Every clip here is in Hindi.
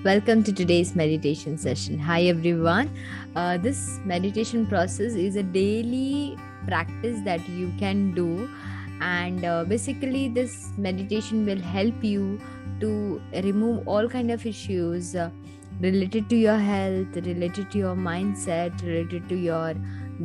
Welcome to today's meditation session. Hi everyone. This meditation process is a daily practice that you can do, and basically, this meditation will help you to remove all kind of issues related to your health, related to your mindset, related to your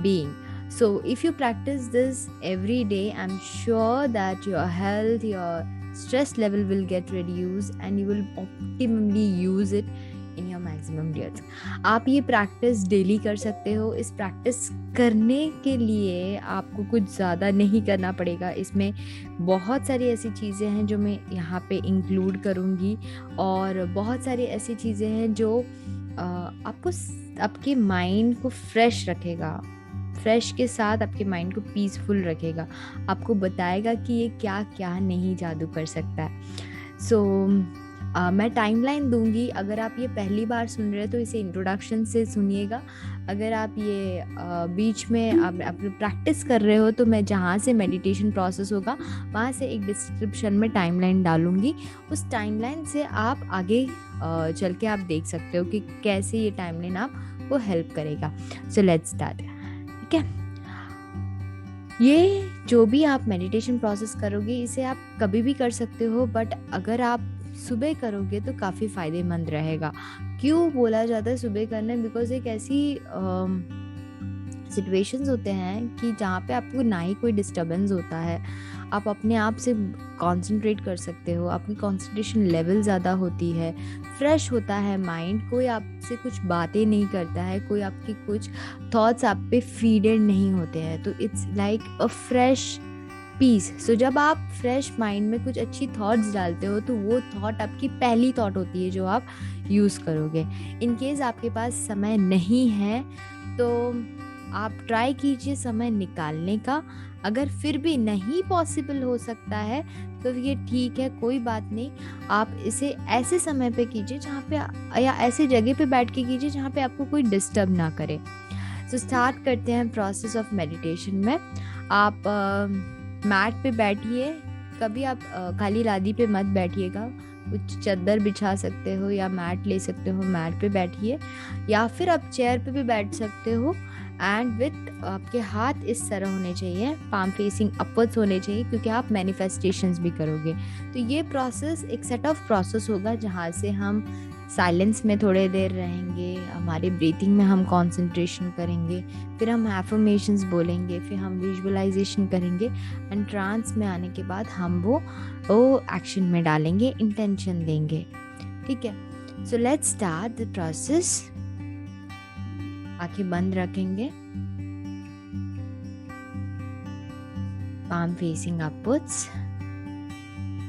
being. So, if you practice this every day, I'm sure that your health, your stress level will get reduced and you will optimally use it in your maximum years. आप ये प्रैक्टिस डेली कर सकते हो. इस प्रैक्टिस करने के लिए आपको कुछ ज़्यादा नहीं करना पड़ेगा. इसमें बहुत सारी ऐसी चीज़ें हैं जो मैं यहाँ पे इंक्लूड करूँगी, और बहुत सारी ऐसी चीज़ें हैं जो आपको आपके माइंड को फ्रेश रखेगा. फ्रेश के साथ आपके माइंड को पीसफुल रखेगा. आपको बताएगा कि ये क्या क्या नहीं जादू कर सकता है. सो मैं टाइमलाइन दूंगी. अगर आप ये पहली बार सुन रहे हो तो इसे इंट्रोडक्शन से सुनिएगा. अगर आप ये बीच में आप प्रैक्टिस कर रहे हो तो मैं जहाँ से मेडिटेशन प्रोसेस होगा वहाँ से एक डिस्क्रिप्शन में टाइमलाइन डालूंगी. उस टाइमलाइन से आप आगे चल के आप देख सकते हो कि कैसे ये टाइमलाइन आपको हेल्प करेगा. So let's start. ठीक है. ये जो भी आप मेडिटेशन प्रोसेस करोगे इसे आप कभी भी कर सकते हो, बट अगर आप सुबह करोगे तो काफ़ी फ़ायदेमंद रहेगा. क्यों बोला जाता है सुबह करना? बिकॉज एक ऐसी सिचुएशंस होते हैं कि जहाँ पे आपको ना ही कोई डिस्टर्बेंस होता है. आप अपने आप से कंसंट्रेट कर सकते हो. आपकी कंसंट्रेशन लेवल ज़्यादा होती है. फ्रेश होता है माइंड. कोई आपसे कुछ बातें नहीं करता है. कोई आपकी कुछ थॉट्स आप पे फीडेड नहीं होते हैं. तो it's like a fresh piece. So जब आप फ्रेश माइंड में कुछ अच्छी थॉट्स डालते हो तो वो थॉट आपकी पहली थॉट होती है जो आप यूज़ करोगे. इन केस आपके पास समय नहीं है तो आप ट्राई कीजिए समय निकालने का. अगर फिर भी नहीं पॉसिबल हो सकता है तो ये ठीक है, कोई बात नहीं. आप इसे ऐसे समय पे कीजिए जहाँ पे, या ऐसे जगह पे बैठ के कीजिए जहाँ पे आपको कोई डिस्टर्ब ना करे. सो स्टार्ट करते हैं प्रोसेस ऑफ मेडिटेशन में. आप मैट पे बैठिए. कभी आप खाली लादी पे मत बैठिएगा. कुछ चादर बिछा सकते हो या मैट ले सकते हो, मैट पे बैठिए, या फिर आप चेयर पे भी बैठ सकते हो. एंड विथ आपके हाथ इस तरह होने चाहिए, पाम फेसिंग अपवर्ड्स होने चाहिए, क्योंकि आप मैनिफेस्टेशंस भी करोगे. तो ये प्रोसेस एक सेट ऑफ प्रोसेस होगा जहाँ से हम साइलेंस में थोड़े देर रहेंगे, हमारे ब्रीथिंग में हम कंसंट्रेशन करेंगे, फिर हम एफर्मेशंस बोलेंगे, फिर हम विजुअलाइजेशन करेंगे, एंड ट्रांस में आने के बाद हम वो एक्शन में डालेंगे, इंटेंशन देंगे. ठीक है. So let's start the process. आंखें बंद रखेंगे, palm facing upwards.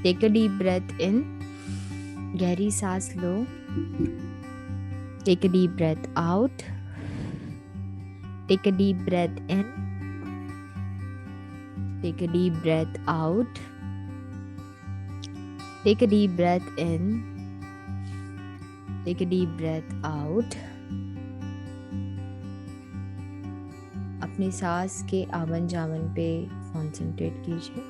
Take a deep breath in. गहरी सांस लो. Take a deep breath out. Take a deep breath in. Take a deep breath out. Take a deep breath in. Take a deep breath out. अपनी सांस के आवन जावन पे कंसंट्रेट कीजिए.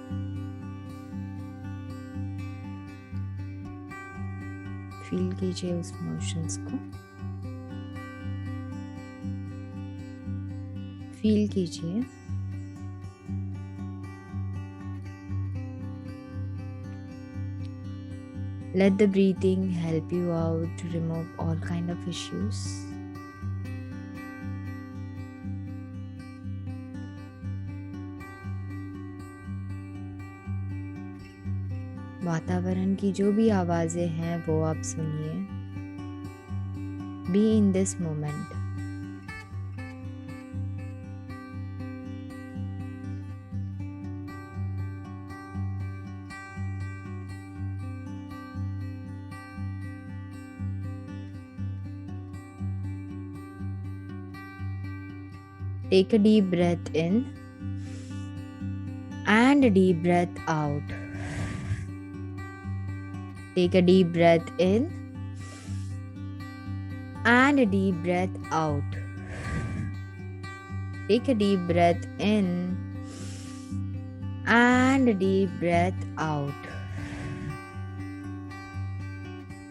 फील कीजिए उस मोशंस को. फील कीजिए. Let the breathing help you out to remove all kind of issues. वातावरण की जो भी आवाजें हैं वो आप सुनिए. Be in this moment. Take a deep breath in and a deep breath out. Take a deep breath in and a deep breath out. Take a deep breath in and a deep breath out.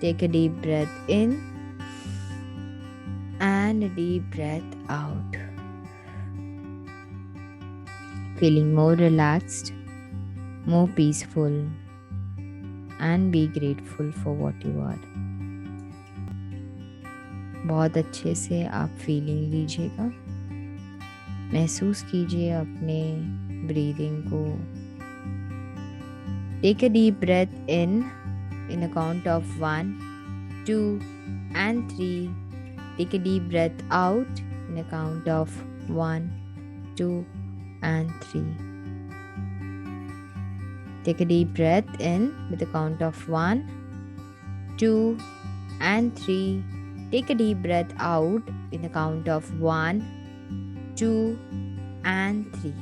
Take a deep breath in and a deep breath out. Feeling more relaxed, more peaceful, and be grateful for what you are. बहुत अच्छे से आप फीलिंग लीजिएगा, महसूस कीजिए अपने ब्रीदिंग को. Take a deep breath in a count of 1, 2, and 3. Take a deep breath out in a count of 1, 2, and 3. Take a deep breath in with a count of 1, 2, and 3. Take a deep breath out in a count of 1, 2, and 3.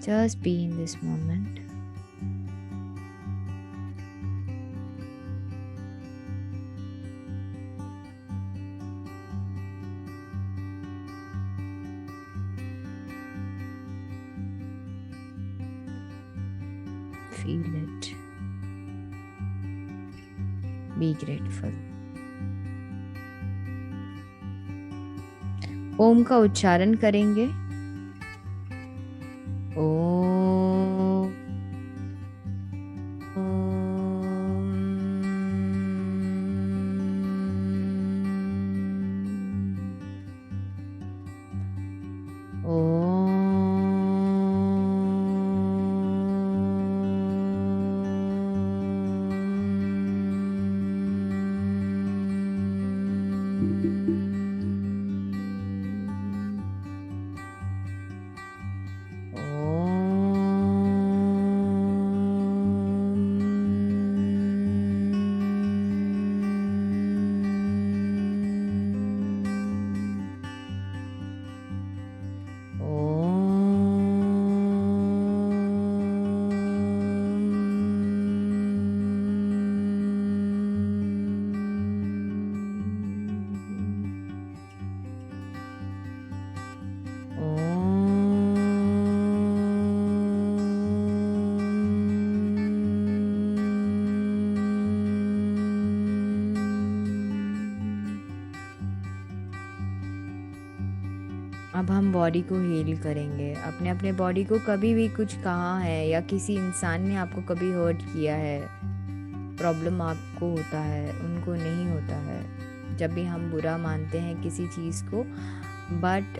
Just be in this moment. Feel it. Be grateful. ओम का उच्चारण करेंगे. ओम. अब हम बॉडी को हील करेंगे. अपने अपने बॉडी को कभी भी कुछ कहा है या किसी इंसान ने आपको कभी हर्ट किया है, प्रॉब्लम आपको होता है, उनको नहीं होता है. जब भी हम बुरा मानते हैं किसी चीज़ को, बट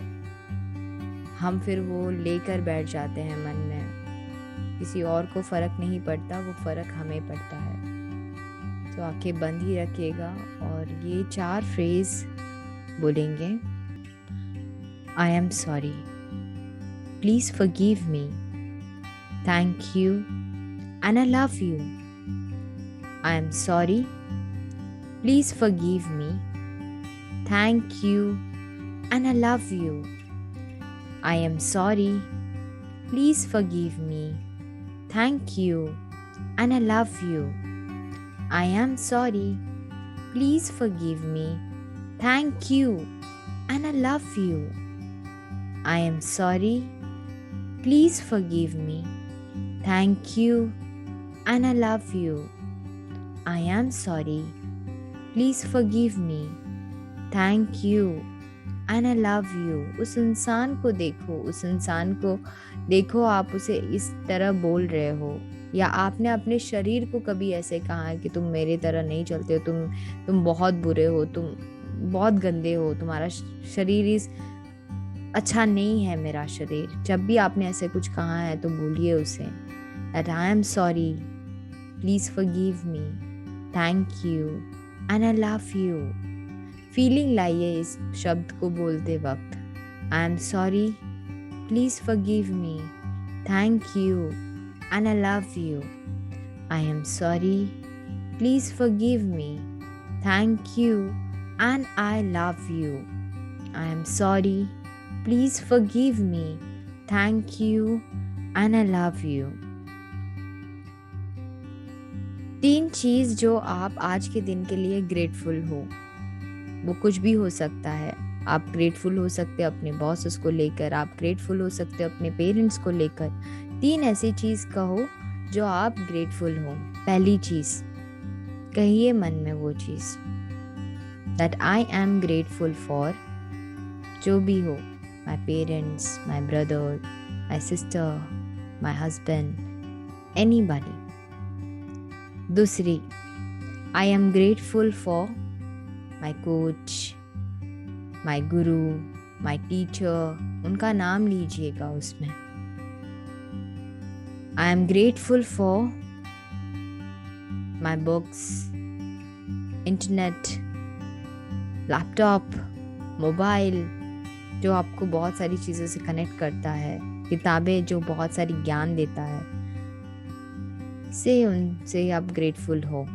हम फिर वो लेकर बैठ जाते हैं मन में. किसी और को फ़र्क नहीं पड़ता, वो फ़र्क हमें पड़ता है. तो आंखें बंद ही रखिएगा और ये 4 फ्रेज़ बोलेंगे. I am sorry. Please forgive me. Thank you. And I love you. I am sorry. Please forgive me. Thank you. And I love you. I am sorry. Please forgive me. Thank you. And I love you. I am sorry. Please forgive me. Thank you. And I love you. I am sorry. Please forgive me. Thank you. And I love you. I am sorry. Please forgive me. Thank you. And I love you. उस इंसान को देखो, आप उसे इस तरह बोल रहे हो, या आपने अपने शरीर को कभी ऐसे कहा है कि तुम मेरे तरह नहीं चलते हो, तुम बहुत बुरे हो, तुम बहुत गंदे हो, तुम्हारा शरीर अच्छा नहीं है मेरा शरीर. जब भी आपने ऐसे कुछ कहा है तो बोलिए उसे that I am sorry, please forgive me, thank you and I love you. Feeling लाइए इस शब्द को बोलते वक्त. I am sorry, please forgive me, thank you and I love you. I am sorry, please forgive me, thank you and I love you. I am sorry, please forgive me, thank you and I love you. 3 चीज जो आप आज के दिन के लिए ग्रेटफुल हो। वो कुछ भी हो सकता है। आप ग्रेटफुल हो सकते हो अपने बॉसेस को लेकर, आप ग्रेटफुल हो सकते हो अपने पेरेंट्स को लेकर। 3 ऐसी चीज कहो जो आप ग्रेटफुल हो। पहली चीज, कहिए मन में वो चीज, that I am grateful for, जो भी हो, my parents, my brother, my sister, my husband, anybody. दूसरी, I am grateful for my coach, my guru, my teacher, उनका नाम लीजिएगा उसमें। I am grateful for my books, internet, laptop, mobile, जो आपको बहुत सारी चीज़ों से कनेक्ट करता है, किताबें जो बहुत सारी ज्ञान देता है, से उनसे आप ग्रेटफुल हो।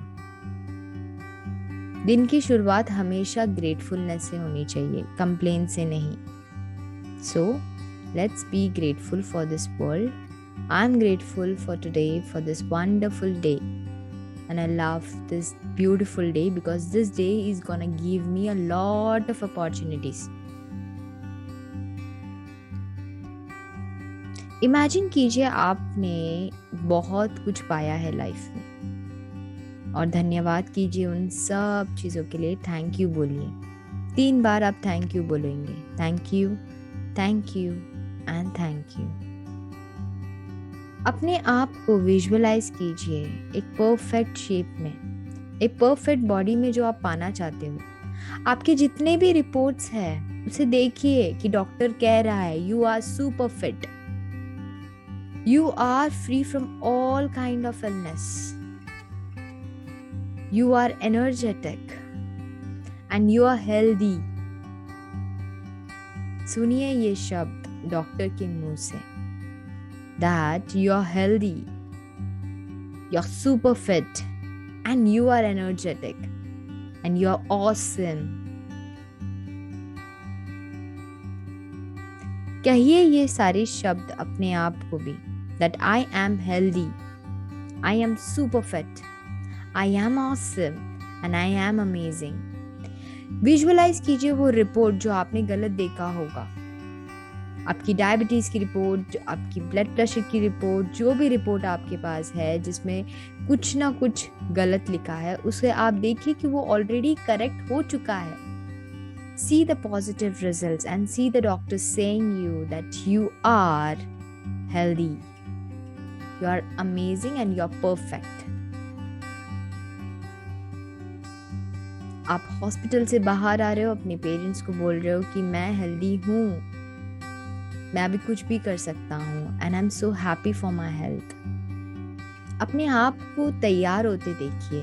दिन की शुरुआत हमेशा ग्रेटफुलनेस से होनी चाहिए, कंप्लेन से नहीं। So let's be grateful for this world. I am grateful for today, for this wonderful day, and I love this beautiful day because this day is gonna give me a lot of opportunities. Imagine कीजिए आपने बहुत कुछ पाया है लाइफ में, और धन्यवाद कीजिए उन सब चीज़ों के लिए। थैंक यू बोलिए। 3 बार आप थैंक यू बोलेंगे। Thank you, thank you and thank you. अपने आप को विजुअलाइज कीजिए एक परफेक्ट शेप में, एक परफेक्ट बॉडी में जो आप पाना चाहते हो। आपके जितने भी रिपोर्ट्स हैं उसे देखिए कि डॉक्टर कह रहा है you are super fit, you are free from all kind of illness, you are energetic and you are healthy. सुनिए ये शब्द डॉक्टर के मुंह से, that you are healthy, you're super fit, and you are energetic, and you are awesome. कहिए ये सारे शब्द अपने आप को भी, that I am healthy, I am super fit, I am awesome, and I am amazing. Visualise कीजिए वो रिपोर्ट जो आपने गलत देखा होगा, आपकी डायबिटीज़ की रिपोर्ट, आपकी ब्लड प्रेशर की रिपोर्ट, जो भी रिपोर्ट आपके पास है जिसमें कुछ ना कुछ गलत लिखा है, उसे आप देखिए कि वो ऑलरेडी करेक्ट हो चुका है। See the positive results and see the doctor saying you that you are healthy, you are amazing and you are perfect. आप हॉस्पिटल से बाहर आ रहे हो, अपने पेरेंट्स को बोल रहे हो कि मैं हेल्दी हूँ, मैं अभी कुछ भी कर सकता हूँ, and I am so happy for my health. अपने आप को तैयार होते देखिए।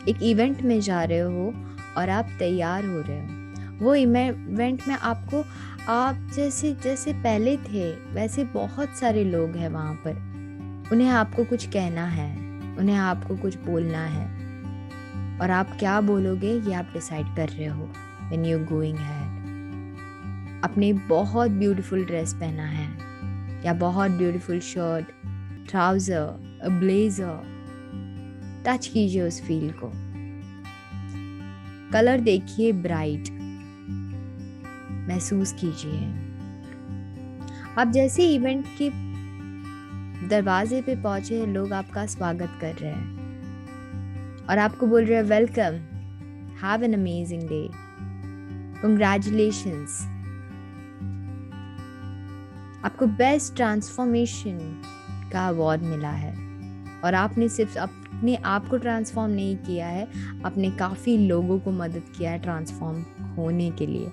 एक इवेंट में जा रहे हो और आप तैयार हो रहे हो, वो इवेंट में आपको आप जैसे पहले थे वैसे बहुत सारे लोग हैं वहाँ पर। उन्हें आपको कुछ कहना है, उन्हें आपको कुछ बोलना है, और आप क्या बोलोगे ये आप डिसाइड कर रहे हो व्हेन यू गोइंग अहेड। अपने बहुत ब्यूटीफुल ड्रेस पहना है, या बहुत beautiful shirt, trouser, blazer, touch कीजिए उस फील को, कलर देखिए ब्राइट, महसूस कीजिए। आप जैसे इवेंट के दरवाजे पे पहुंचे, लोग आपका स्वागत कर रहे हैं और आपको बोल रहे हैं welcome, have an amazing day, congratulations, आपको बेस्ट ट्रांसफॉर्मेशन का अवार्ड मिला है। और आपने सिर्फ अपने आप को ट्रांसफॉर्म नहीं किया है, आपने काफ़ी लोगों को मदद किया है ट्रांसफॉर्म होने के लिए।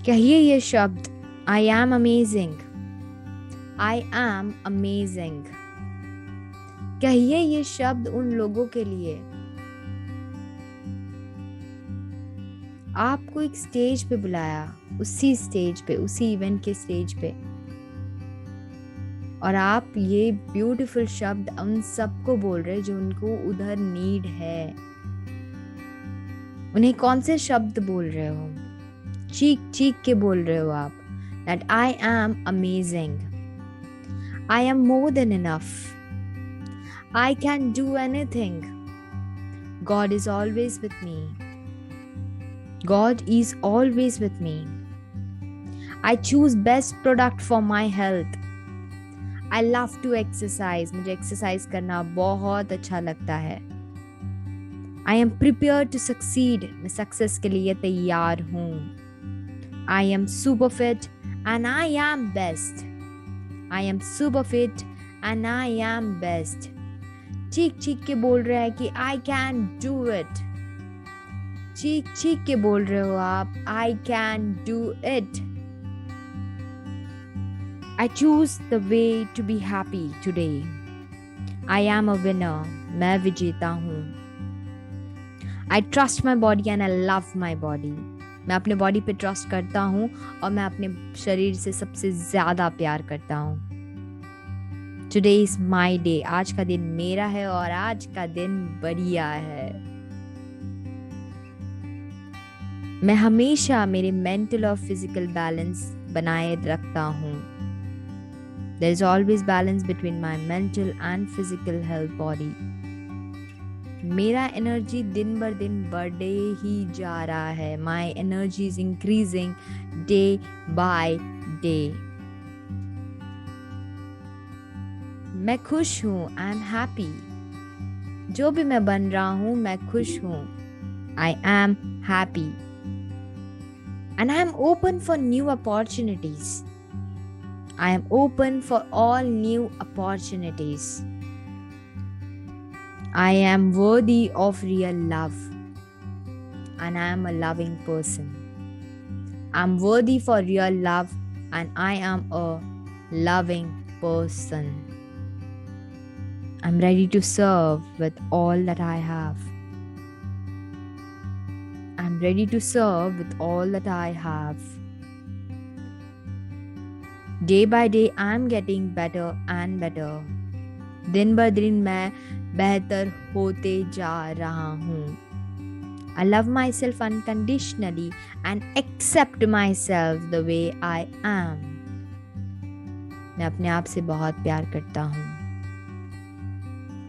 कहिए ये शब्द, I am amazing, I am amazing. कहिए ये शब्द उन लोगों के लिए। आपको एक स्टेज पे बुलाया, उसी स्टेज पे, उसी इवेंट के स्टेज पे, और आप ये ब्यूटीफुल शब्द उन सबको बोल रहे जो उनको उधर नीड है। उन्हें कौन से शब्द बोल रहे हो? चीख चीख के बोल रहे हो आप, that I am amazing, I am more than enough, I can do anything. God is always with me. God is always with me. I choose best product for my health. I love to exercise. मुझे exercise करना बहुत अच्छा लगता है. I am prepared to succeed. मैं success के लिए तैयार हूँ. I am super fit and I am best. I am super fit and I am best. चीख चीख के बोल रहा है कि I can do it. चीख चीख के बोल रहे हो आप I can do it. I choose the way to be happy today. I am a winner. मैं विजेता हूँ. I trust my body and I love my body. मैं अपने बॉडी पे ट्रस्ट करता हूँ और मैं अपने शरीर से सबसे ज्यादा प्यार करता हूँ. Today is my day. आज का दिन मेरा है और आज का दिन बढ़िया है. मैं हमेशा मेरे मेंटल और फिजिकल बैलेंस बनाए रखता हूँ. There is always balance between my mental and physical health body. मेरा एनर्जी दिन बर दिन बढ़े ही जा रहा है. My energy is increasing day by day. मैं खुश हूँ. I am happy. जो भी मैं बन रहा हूँ मैं खुश हूँ. I am happy. And I am open for new opportunities. I am open for all new opportunities. I am worthy of real love. And I am a loving person. I am worthy for real love and I am a loving person. I am ready to serve with all that I have. I am ready to serve with all that I have. Day by day I am getting better and better. दिन ब दिन मैं बेहतर होते जा रहा हूँ. I love myself unconditionally and accept myself the way I am. मैं अपने आप से बहुत प्यार करता हूँ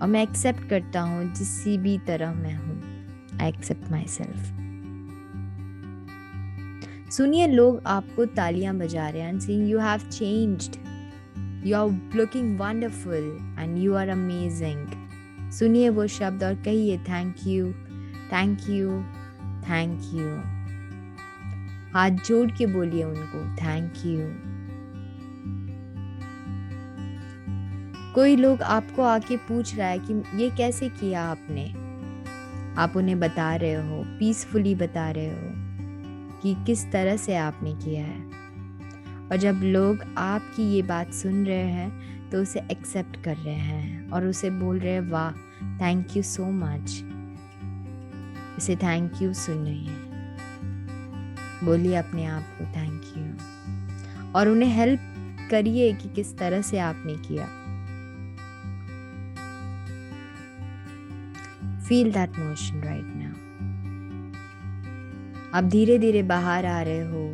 और मैं एक्सेप्ट करता हूँ जिसी भी तरह मैं हूँ. I accept myself. सुनिए लोग आपको तालियां बजा रहे हैं and saying you have changed. You are looking wonderful and you are amazing. सुनिए वो शब्द और कहिए thank you, thank you, thank you. हाथ जोड़ के बोलिए उनको thank you. कोई लोग आपको आके पूछ रहा है कि ये कैसे किया आपने. आप उन्हें बता रहे हो, पीसफुली बता रहे हो कि किस तरह से आपने किया है. और जब लोग आपकी ये बात सुन रहे हैं तो उसे एक्सेप्ट कर रहे हैं और उसे बोल रहे हैं वाह थैंक यू सो मच. इसे थैंक यू सुन रही हैं. बोलिए अपने आप को थैंक यू और उन्हें हेल्प करिए कि किस तरह से आपने किया. Feel that motion right now. आप धीरे धीरे बाहर आ रहे हो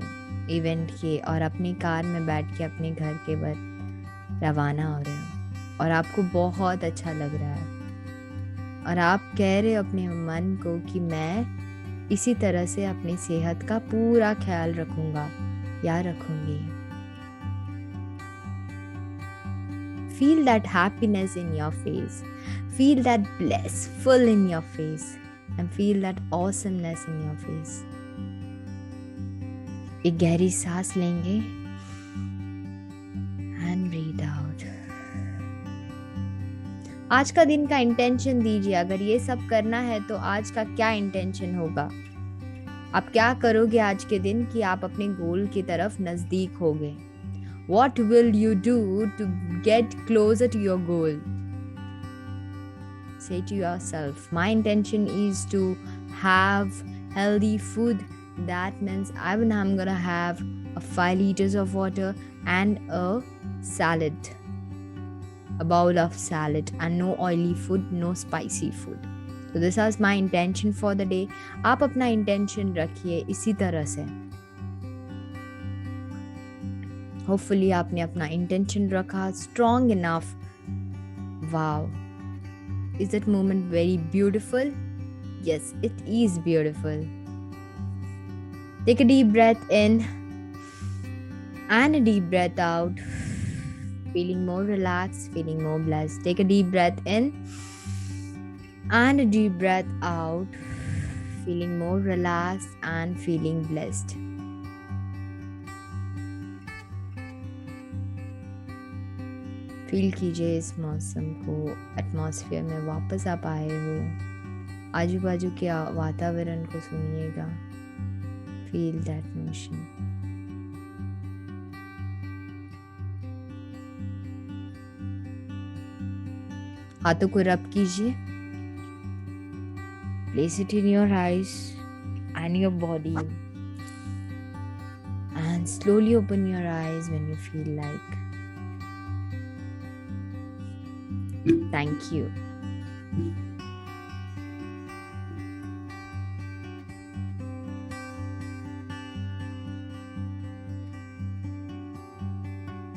इवेंट के और अपनी कार में बैठ के अपने घर के बाद रवाना हो रहे हो और आपको बहुत अच्छा लग रहा है और आप कह रहे हो अपने मन को कि मैं इसी तरह से अपनी सेहत का पूरा ख्याल रखूंगा या रखूंगी. Feel that happiness in your face. Feel that blissful in your face and feel that awesomeness in your face. एक गहरी सांस लेंगे एंड ब्रीथ आउट. आज का दिन का इंटेंशन दीजिए. अगर ये सब करना है तो आज का क्या इंटेंशन होगा. आप क्या करोगे आज के दिन कि आप अपने गोल की तरफ नजदीक होगे. What will you do to get closer to your goal? Say to yourself, my intention is to have healthy food. That means I'm gonna have 5 liters of water and a salad, a bowl of salad, and no oily food, no spicy food. So this is my intention for the day. आप अपना intention रखिए इसी तरह से. Hopefully आपने अपना intention रखा strong enough. Wow. Is that moment very beautiful? Yes, it is beautiful. Take a deep breath in and a deep breath out. Feeling more relaxed, feeling more blessed. Take a deep breath in and a deep breath out. Feeling more relaxed and feeling blessed. Feel कीजिए इस मौसम को, एटमॉस्फेयर में वापस आप आए हो, आजू बाजू के वातावरण को सुनिएगा. Feel that motion. हाथों को रब कीजिए. Place it in your eyes and your body and slowly open your eyes when you feel like. Thank you.